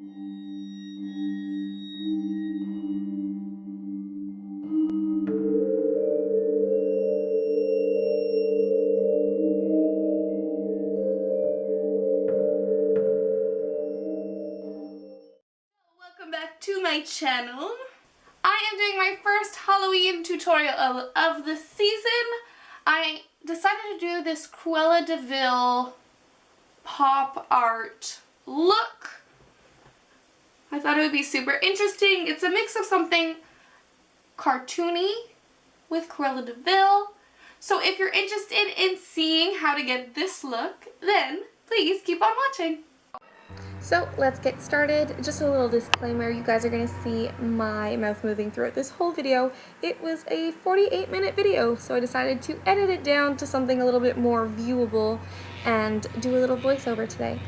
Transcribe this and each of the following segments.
Welcome back to my channel. I am doing my first Halloween tutorial of the season. I decided to do this Cruella De Vil pop art look. I thought it would be super interesting. It's a mix of something cartoony with Cruella De Vil. So if you're interested in seeing how to get this look, then please keep on watching. So let's get started. Just a little disclaimer, you guys are going to see my mouth moving throughout this whole video. It was a 48-minute video, so I decided to edit it down to something a little bit more viewable and do a little voiceover today.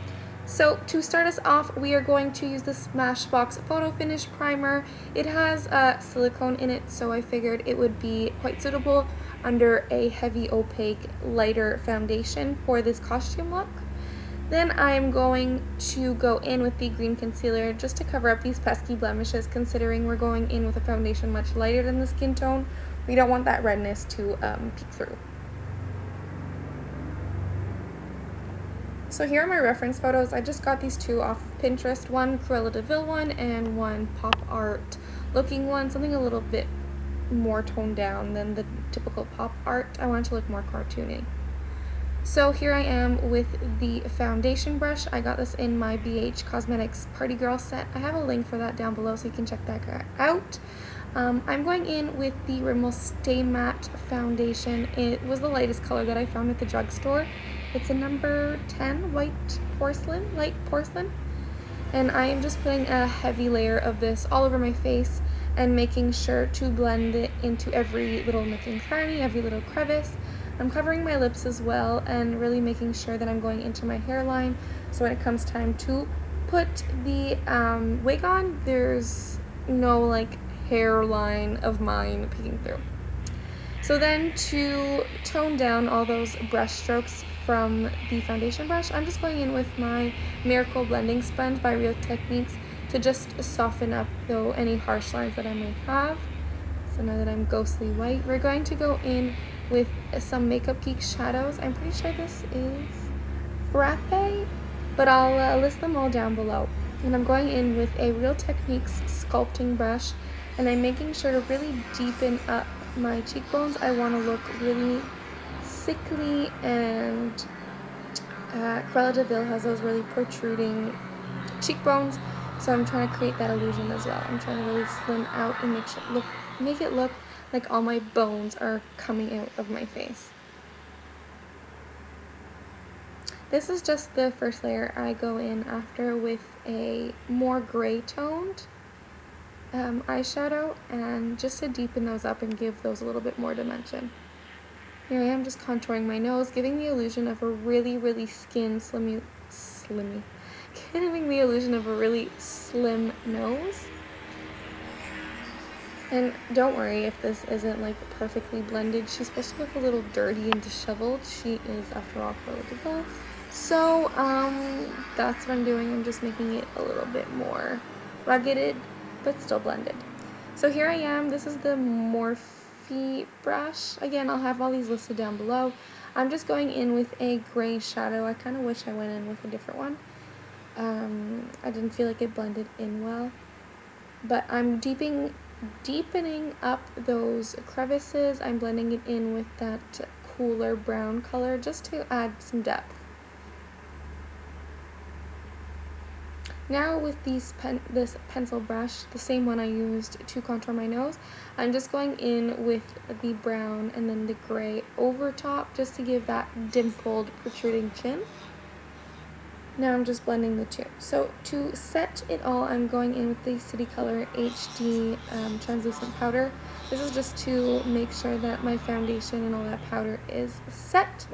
So to start us off, we are going to use the Smashbox Photo Finish Primer. It has silicone in it, so I figured it would be quite suitable under a heavy opaque lighter foundation for this costume look. Then I'm going to go in with the green concealer just to cover up these pesky blemishes, considering we're going in with a foundation much lighter than the skin tone. We don't want that redness to peek through. So here are my reference photos. I just got these two off of Pinterest, one Cruella De Vil one and one pop art looking one, something a little bit more toned down than the typical pop art. I wanted to look more cartoony. So here I am with the foundation brush. I got this in my BH Cosmetics Party Girl set. I have a link for that down below so you can check that out. I'm going in with the Rimmel Stay Matte foundation. It was the lightest color that I found at the drugstore. It's a number 10 white porcelain, light porcelain. And I am just putting a heavy layer of this all over my face and making sure to blend it into every little nook and cranny, every little crevice. I'm covering my lips as well and really making sure that I'm going into my hairline, so when it comes time to put the wig on, there's no like hairline of mine peeking through. So then to tone down all those brush strokes from the foundation brush, I'm just going in with my Miracle Blending Sponge by Real Techniques to just soften up though any harsh lines that I may have. So now that I'm ghostly white, we're going to go in with some Makeup Geek shadows. I'm pretty sure this is Latte, but I'll list them all down below. And I'm going in with a Real Techniques Sculpting Brush, and I'm making sure to really deepen up my cheekbones. I want to look really sickly, and Cruella De Vil has those really protruding cheekbones, so I'm trying to create that illusion as well. I'm trying to really slim out and make it look like all my bones are coming out of my face. This is just the first layer. I go in after with a more gray toned eyeshadow, and just to deepen those up and give those a little bit more dimension. Here I am just contouring my nose, giving the illusion of a really giving the illusion of a really slim nose. And don't worry if this isn't like perfectly blended. She's supposed to look a little dirty and disheveled. She is, after all, Cruella De Vil. So that's what I'm doing. I'm just making it a little bit more rugged, but still blended. So here I am. This is the Morphe brush. Again, I'll have all these listed down below. I'm just going in with a gray shadow. I kind of wish I went in with a different one. I didn't feel like it blended in well. But I'm deepening up those crevices. I'm blending it in with that cooler brown color just to add some depth. Now with this pencil brush, the same one I used to contour my nose, I'm just going in with the brown and then the gray over top just to give that dimpled protruding chin. Now I'm just blending the two. So to set it all, I'm going in with the City Color HD translucent powder. This is just to make sure that my foundation and all that powder is set.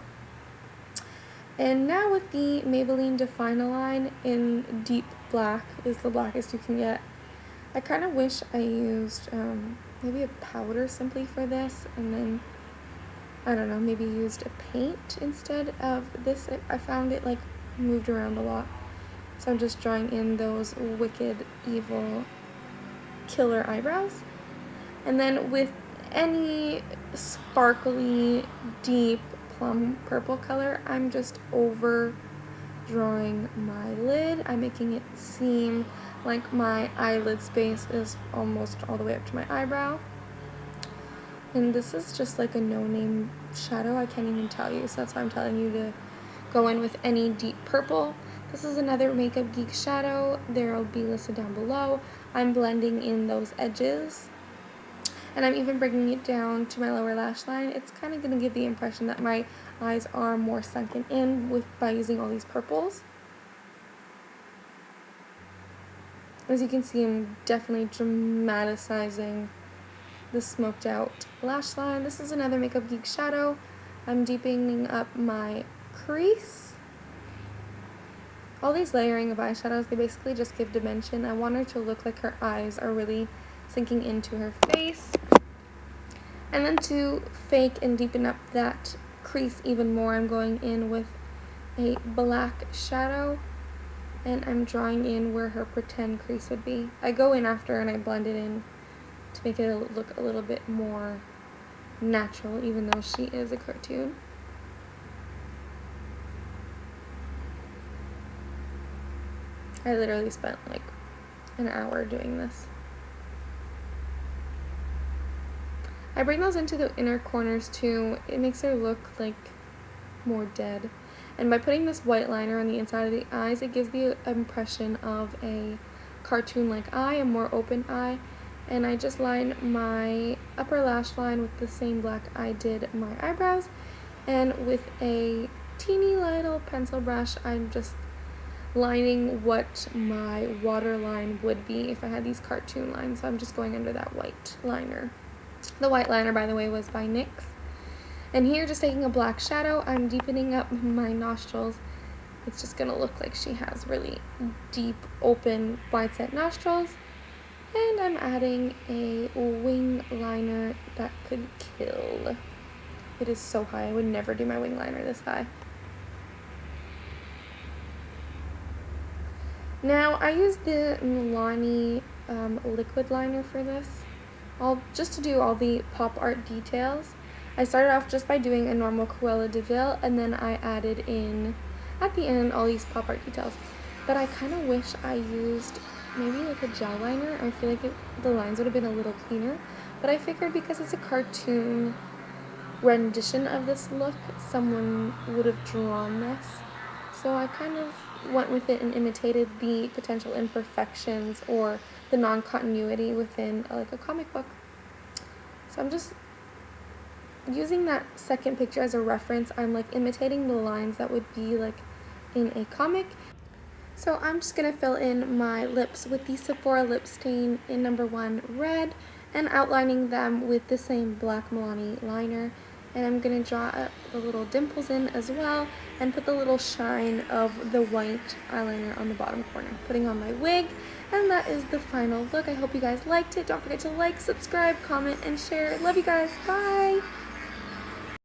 And now with the Maybelline Define a Line in deep black, is the blackest you can get. I kind of wish I used maybe a powder simply for this, and then, I don't know, maybe used a paint instead of this. I found it like moved around a lot. So I'm just drawing in those wicked, evil, killer eyebrows. And then with any sparkly, deep plum purple color, I'm just over drawing my lid. I'm making it seem like my eyelid space is almost all the way up to my eyebrow. And this is just like a no-name shadow. I can't even tell you, so that's why I'm telling you to go in with any deep purple. This is another Makeup Geek shadow. They'll be listed down below. I'm blending in those edges. And I'm even bringing it down to my lower lash line. It's kind of going to give the impression that my eyes are more sunken in by using all these purples. As you can see, I'm definitely dramatizing the smoked out lash line. This is another Makeup Geek shadow. I'm deepening up my crease. All these layering of eyeshadows, they basically just give dimension. I want her to look like her eyes are really sinking into her face. And then to fake and deepen up that crease even more, I'm going in with a black shadow, and I'm drawing in where her pretend crease would be. I go in after and I blend it in to make it look a little bit more natural, even though she is a cartoon. I literally spent like an hour doing this. I bring those into the inner corners too. It makes her look like more dead. And by putting this white liner on the inside of the eyes, it gives the impression of a cartoon-like eye, a more open eye. And I just line my upper lash line with the same black I did my eyebrows. And with a teeny little pencil brush, I'm just lining what my waterline would be if I had these cartoon lines. So I'm just going under that white liner. The white liner, by the way, was by NYX. And here, just taking a black shadow, I'm deepening up my nostrils. It's just gonna look like she has really deep, open, wide set nostrils. And I'm adding a wing liner that could kill. It is so high. I would never do my wing liner this high. Now, I used the Milani liquid liner for this, just to do all the pop art details. I started off just by doing a normal Cruella De Vil, and then I added in, at the end, all these pop art details. But I kind of wish I used maybe like a gel liner. I feel like the lines would have been a little cleaner. But I figured because it's a cartoon rendition of this look, someone would have drawn this. So I kind of went with it and imitated the potential imperfections or the non-continuity within like a comic book. So I'm just using that second picture as a reference. I'm like imitating the lines that would be like in a comic. So I'm just going to fill in my lips with the Sephora lip stain in number 1 red and outlining them with the same black Milani liner. And I'm going to draw up the little dimples in as well and put the little shine of the white eyeliner on the bottom corner. Putting on my wig, and that is the final look. I hope you guys liked it. Don't forget to like, subscribe, comment, and share. Love you guys. Bye!